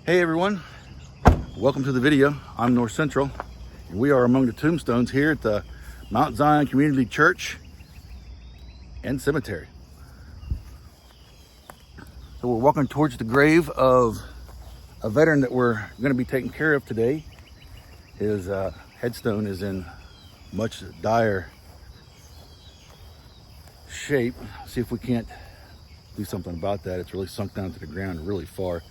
Hey everyone, welcome to the video. I'm North Central, and we are among the tombstones here at the Mount Zion Community Church and Cemetery. So we're walking towards the grave of a veteran that we're going to be taking care of today. His headstone is in much dire shape. See if we can't do something about that. It's really sunk down to the ground really far.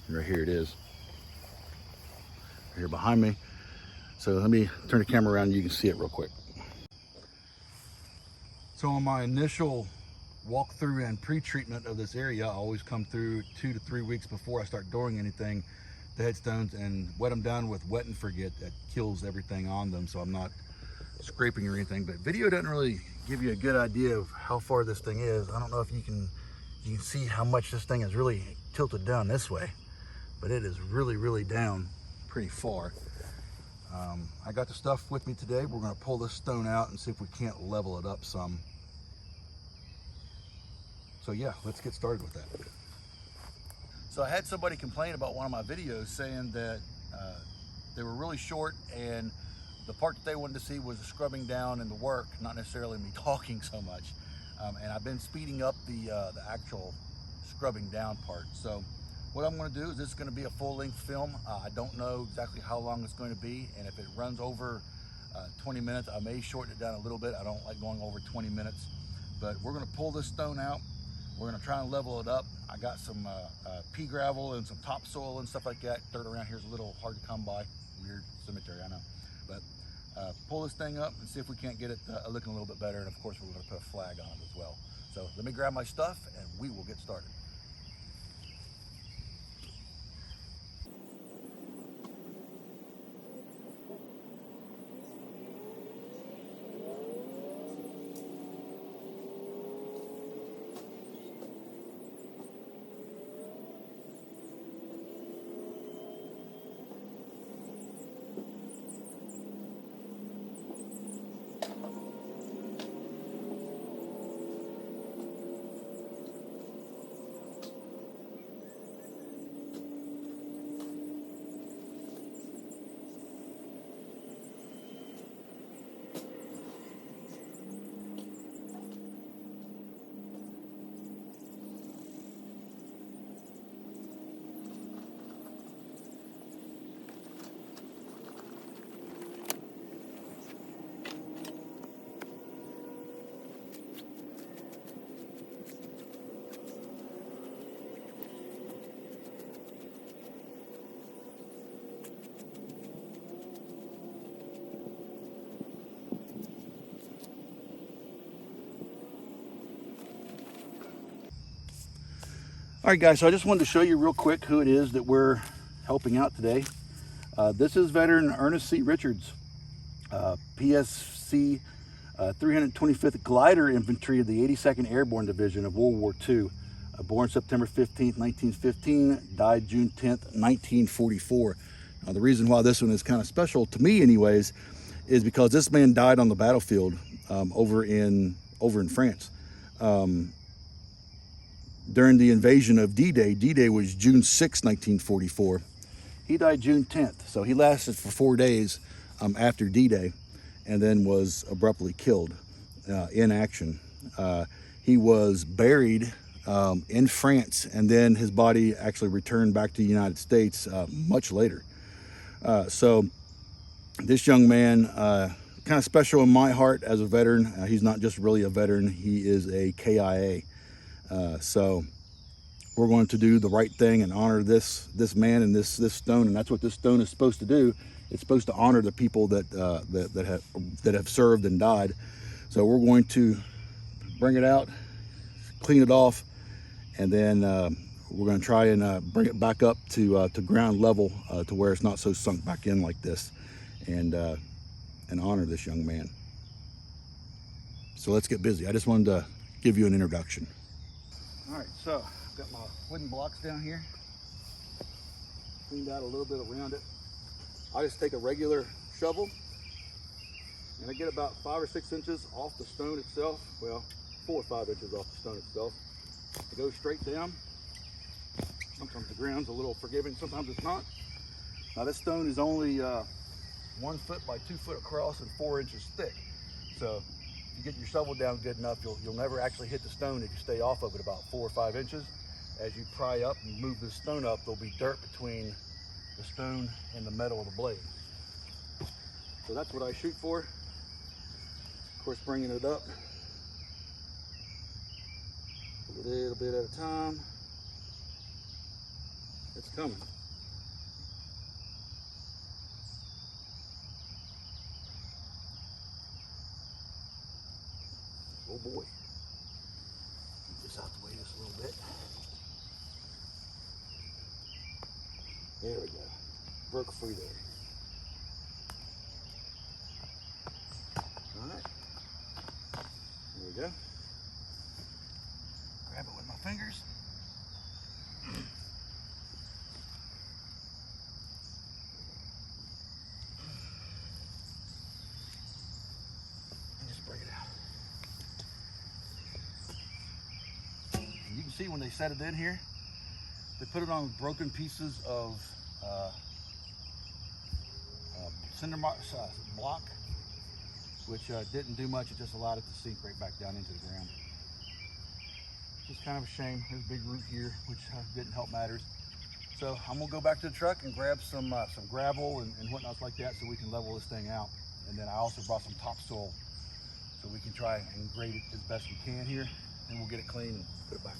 And right here it is. Right here behind me. So let me turn the camera around and you can see it real quick. So on my initial walkthrough and pre-treatment of this area, I always come through 2 to 3 weeks before I start doing anything, the headstones, and wet them down with wet and forget. That kills everything on them, so I'm not scraping or anything. But video doesn't really give you a good idea of how far this thing is. I don't know if you can see how much this thing is really tilted down this way, but it is really down pretty far. I got the stuff with me today. We're going to pull this stone out and see if we can't level it up some. So yeah, let's get started with that. So I had somebody complain about one of my videos saying that they were really short and the part that they wanted to see was the scrubbing down and the work, not necessarily me talking so much. And I've been speeding up the actual scrubbing down part. So what I'm going to do is this is going to be a full-length film. I don't know exactly how long it's going to be, and if it runs over 20 minutes, I may shorten it down a little bit. I don't like going over 20 minutes, but we're going to pull this stone out. We're going to try and level it up. I got some pea gravel and some topsoil and stuff like that. Dirt around here is a little hard to come by. Weird cemetery, I know. But pull this thing up and see if we can't get it looking a little bit better. And of course, we're going to put a flag on it as well. So let me grab my stuff and we will get started. All right, guys, so I just wanted to show you real quick who it is that we're helping out today. This is veteran Ernest C. Richards, PSC 325th Glider Infantry of the 82nd Airborne Division of World War II. Born September 15th, 1915, died June 10th, 1944. Now, the reason why this one is kind of special to me anyways is because this man died on the battlefield over in France. During the invasion of D-Day. D-Day was June 6, 1944. He died June 10th, so he lasted for 4 days after D-Day and then was abruptly killed in action. He was buried in France, and then his body actually returned back to the United States much later. So this young man, kind of special in my heart as a veteran. He's not just really a veteran, he is a KIA. So we're going to do the right thing and honor this man and this stone, and that's what this stone is supposed to do. It's supposed to honor the people that have served and died. So we're going to bring it out, clean it off, and then we're going to try and bring it back up to ground level to where it's not so sunk back in like this, and honor this young man. So let's get busy. I just wanted to give you an introduction. All right, so I've got my wooden blocks down here, cleaned out a little bit around it. I just take a regular shovel and I get about 5 or 6 inches off the stone itself. Well, 4 or 5 inches off the stone itself. I go straight down, Sometimes the ground's a little forgiving, sometimes it's not. Now this stone is only 1 foot by 2 foot across and 4 inches thick. So if you get your shovel down good enough, you'll never actually hit the stone if you stay off of it about 4 or 5 inches. As you pry up and move the stone up, there'll be dirt between the stone and the metal of the blade. So that's what I shoot for. Of course, bringing it up a little bit at a time. It's coming. Oh boy. Get this out the way just a little bit. There we go. Broke free there. All right. There we go. Grab it with my fingers. And just bring it out. And you can see when they set it in here, they put it on broken pieces of cinder block, which didn't do much. It just allowed it to sink right back down into the ground. Just kind of a shame. There's a big root here, which didn't help matters. So I'm gonna go back to the truck and grab some gravel and whatnot like that so we can level this thing out. And then I also brought some topsoil so we can try and grade it as best we can here. And we'll get it clean and put it back.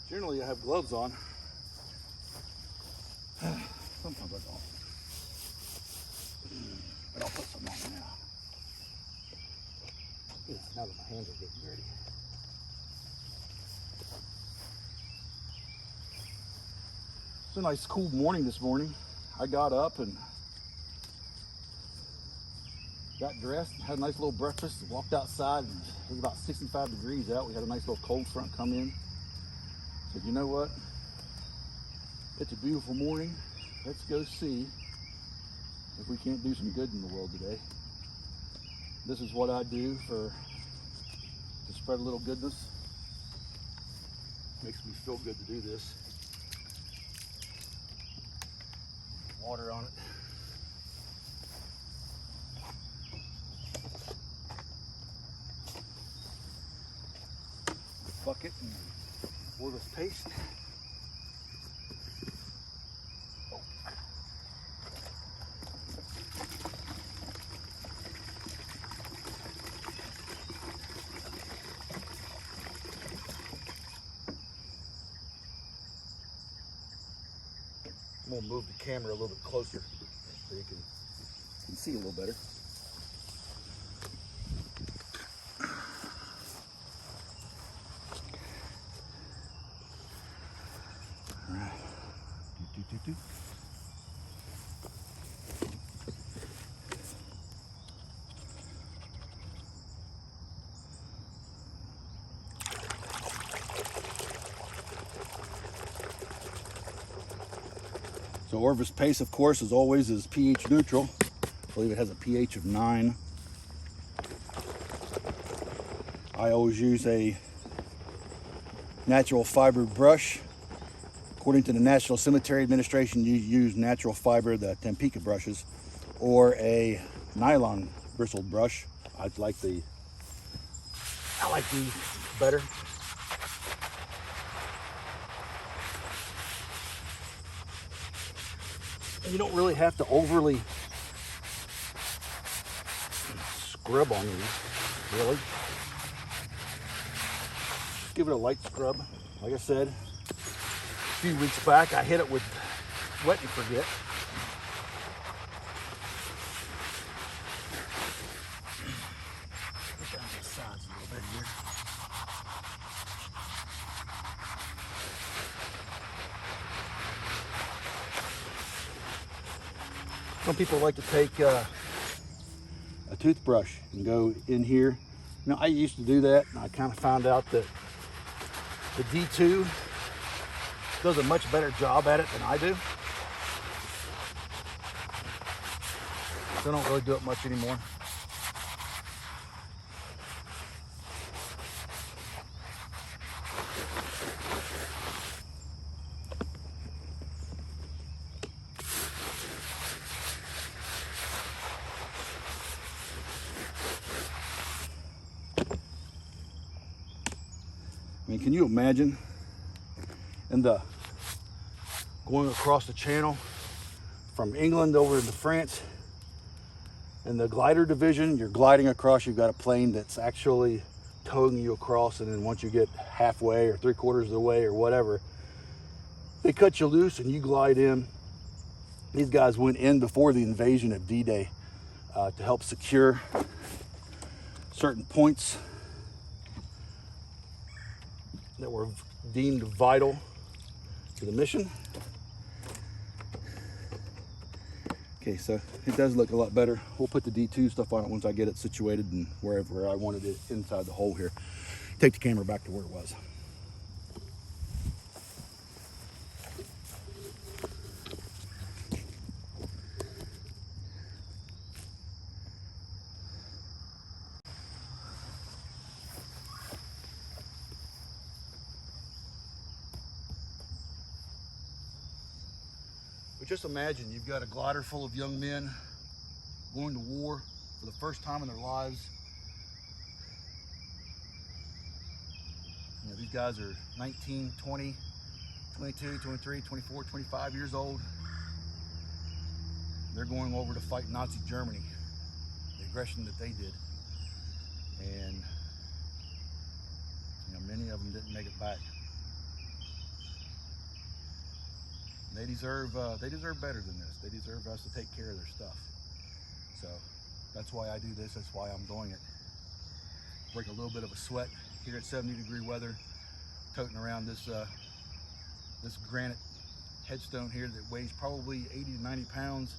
Generally I have gloves on. Sometimes I don't. But I'll put some on now. Yeah, now that my hands are getting dirty. It's a nice cool morning this morning. I got up and got dressed, had a nice little breakfast, walked outside, and it was about 65 degrees out. We had a nice little cold front come in. Said, you know what? It's a beautiful morning. Let's go see if we can't do some good in the world today. This is what I do to spread a little goodness. Makes me feel good to do this. Water on it. Bucket and pour this paste. Oh. I'm gonna move the camera a little bit closer so you can see a little better. All right. Do. So Orvis paste, of course, as always, is pH neutral. I believe it has a pH of 9. I always use a natural fiber brush. According to the National Cemetery Administration, you use natural fiber, the Tampico brushes, or a nylon bristled brush. I like these better. And you don't really have to overly scrub on these, really. Just give it a light scrub. Like I said, a few weeks back, I hit it with wet and forget. Get down to the sides a little bit here. Some people like to take a toothbrush and go in here. You know, I used to do that, and I kind of found out that the D2 does a much better job at it than I do. So I don't really do it much anymore. I mean, can you imagine going across the channel from England over into France, and the glider division, you're gliding across, you've got a plane that's actually towing you across, and then once you get halfway or 3/4 of the way or whatever, they cut you loose and you glide in. These guys went in before the invasion of D-Day to help secure certain points that were deemed vital to the mission. Okay, so it does look a lot better. We'll put the D2 stuff on it once I get it situated and wherever I wanted it inside the hole here. Take the camera back to where it was. But just imagine you've got a glider full of young men going to war for the first time in their lives. You know, these guys are 19, 20, 22, 23, 24, 25 years old. They're going over to fight Nazi Germany, the aggression that they did. And you know, many of them didn't make it back. They deserve better than this. They deserve us to take care of their stuff. So that's why I do this. That's why I'm doing it. Break a little bit of a sweat here at 70-degree weather, toting around this this granite headstone here that weighs probably 80 to 90 pounds.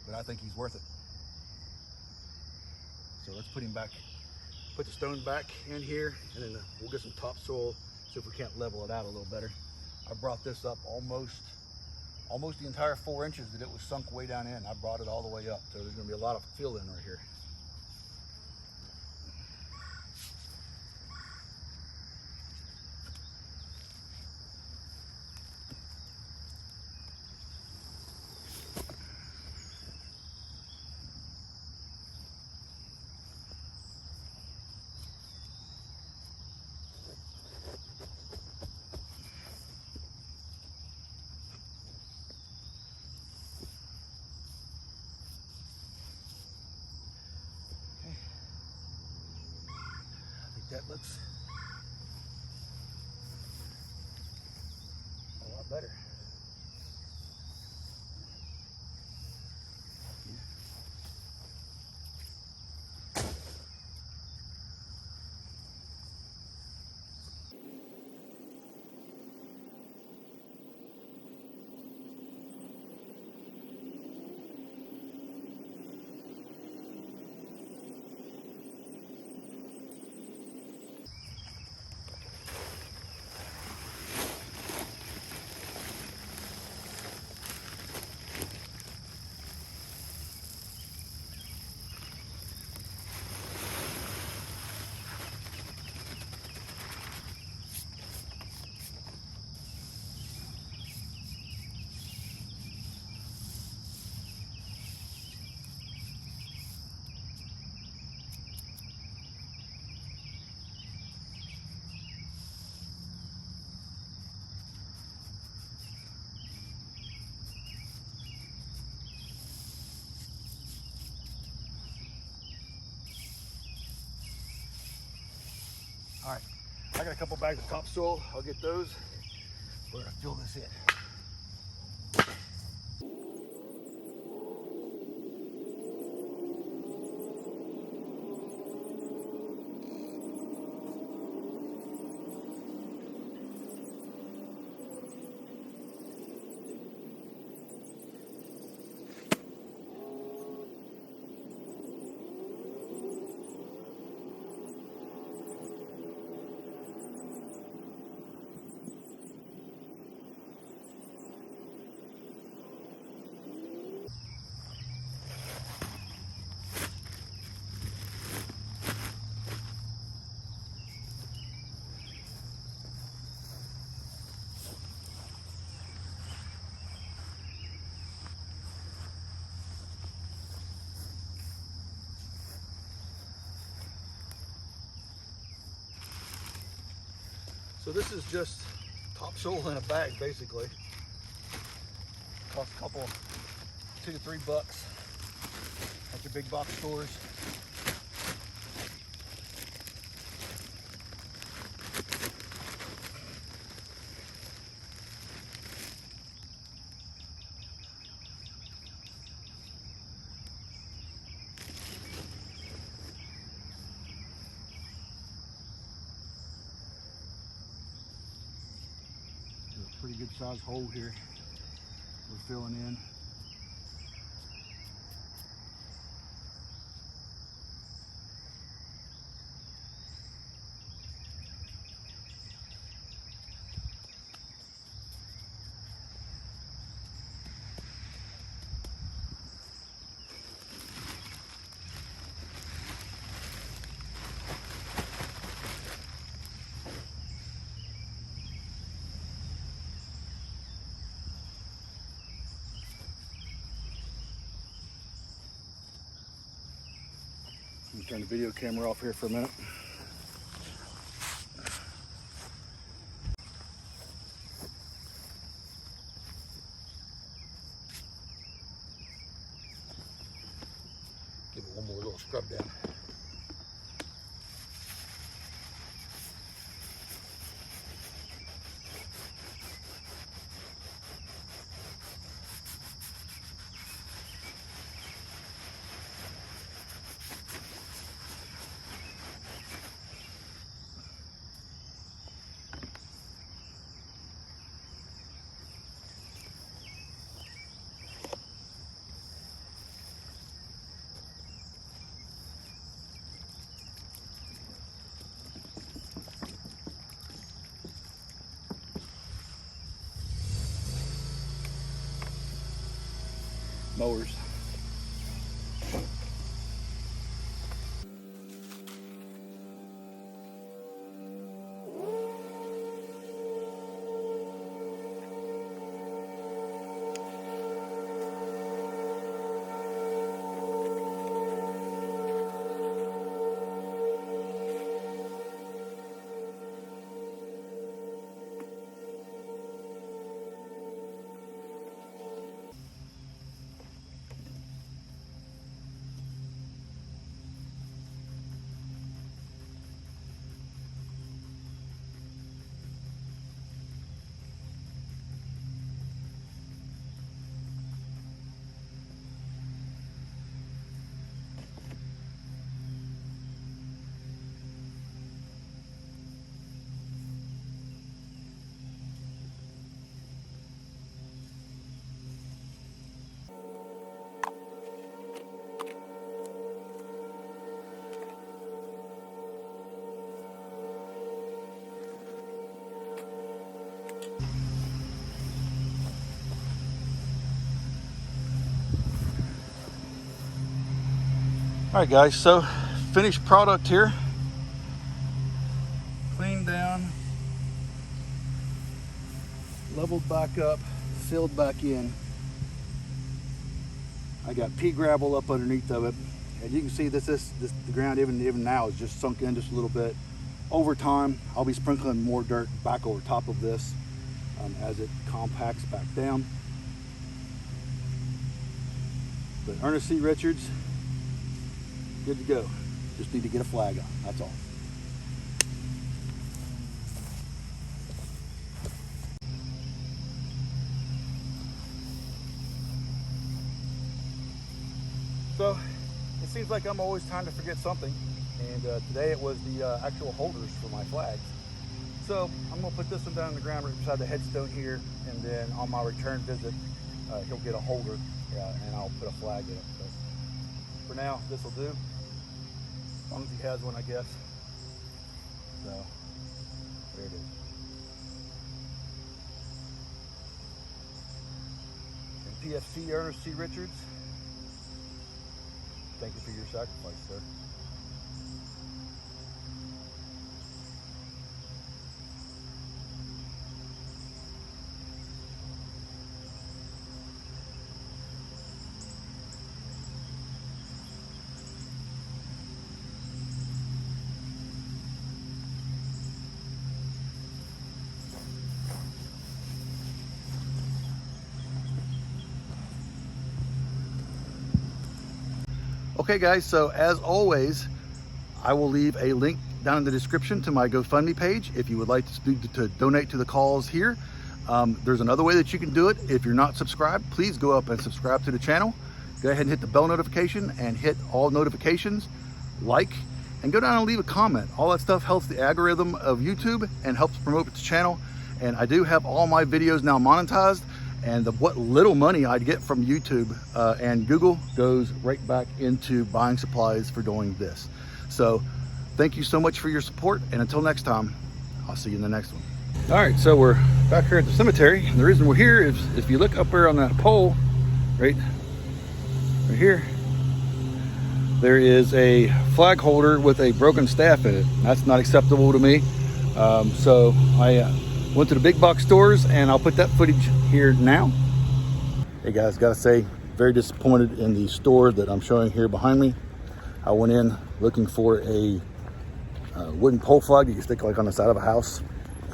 But I think he's worth it. So let's put him back. Put the stone back in here, and then we'll get some topsoil, see if we can't level it out a little better. I brought this up almost the entire 4 inches that it was sunk way down in. I brought it all the way up, so there's going to be a lot of fill in right here. That looks a lot better. I got a couple bags of topsoil. I'll get those. We're gonna fill this in. So this is just topsoil in a bag, basically. Costs a couple, $2 to $3 at your big box stores. Pretty good size hole here we're filling in. Let me turn the video camera off here for a minute. Give it one more little scrub down. Mowers. All right, guys, so finished product here. Cleaned down, leveled back up, filled back in. I got pea gravel up underneath of it. And you can see this the ground even now is just sunk in just a little bit. Over time, I'll be sprinkling more dirt back over top of this as it compacts back down. But Ernest C. Richards, good to go. Just need to get a flag on, that's all. So it seems like I'm always trying to forget something, and today it was the actual holders for my flags. So I'm gonna put this one down on the ground right beside the headstone here, and then on my return visit, he'll get a holder, and I'll put a flag in it. But for now, this will do, as long as he has one, I guess. So there it is. And PFC Ernest C. Richards, thank you for your sacrifice, sir. Okay guys, so as always, I will leave a link down in the description to my GoFundMe page if you would like to donate to the cause here. There's another way that you can do it. If you're not subscribed, please go up and subscribe to the channel. Go ahead and hit the bell notification and hit all notifications, like, and go down and leave a comment. All that stuff helps the algorithm of YouTube and helps promote the channel. And I do have all my videos now monetized, and what little money I'd get from YouTube and Google goes right back into buying supplies for doing this. So thank you so much for your support, and until next time, I'll see you in the next one. All right, so we're back here at the cemetery, and the reason we're here is if you look up there on that pole, right here, there is a flag holder with a broken staff in it. That's not acceptable to me. So I went to the big box stores, and I'll put that footage here now. Hey guys, gotta say, very disappointed in the store that I'm showing here behind me. I went in looking for a wooden pole flag that you stick like on the side of a house,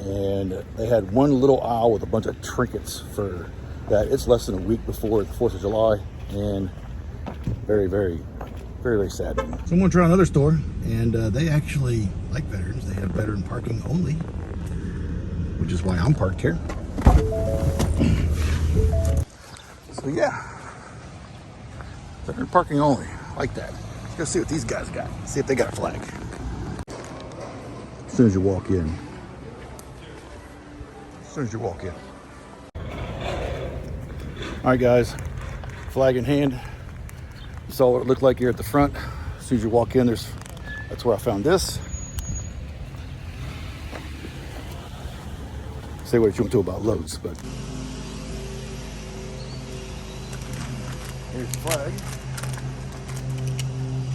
and they had one little aisle with a bunch of trinkets for that. It's less than a week before the 4th of July, and very, very, very, very sad. So I'm gonna try another store, and they actually like veterans. They have veteran parking only, which is why I'm parked here. So yeah, veteran parking only, like that. Let's go see what these guys got. See if they got a flag. As soon as you walk in. As soon as you walk in. All right guys, flag in hand. You saw what it looked like here at the front. As soon as you walk in, that's where I found this. Say what you want to about loads, but here's the flag.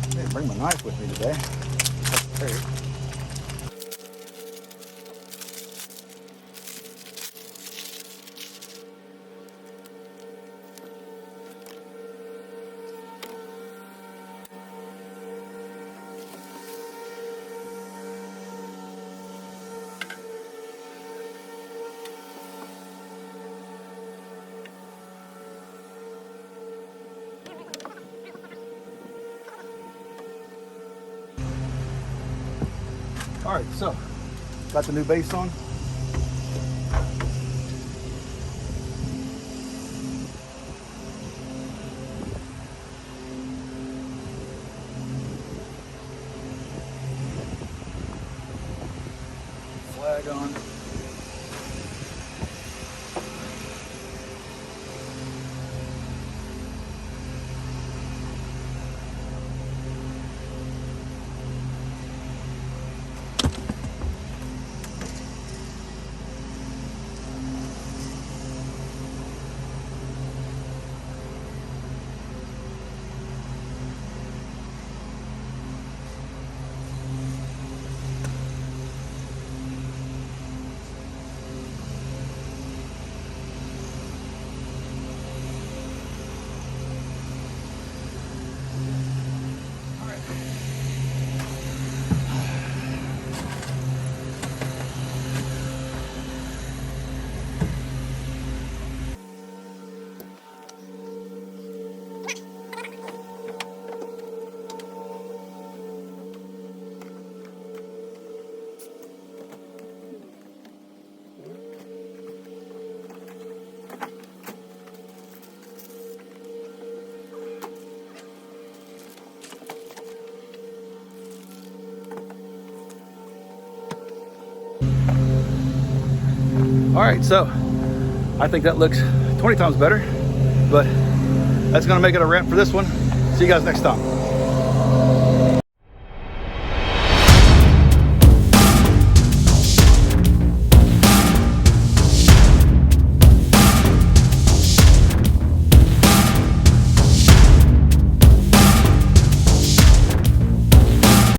I didn't bring my knife with me today. All right, so got the new base on. Flag on. All right, so I think that looks 20 times better, but that's gonna make it a wrap for this one. See you guys next time.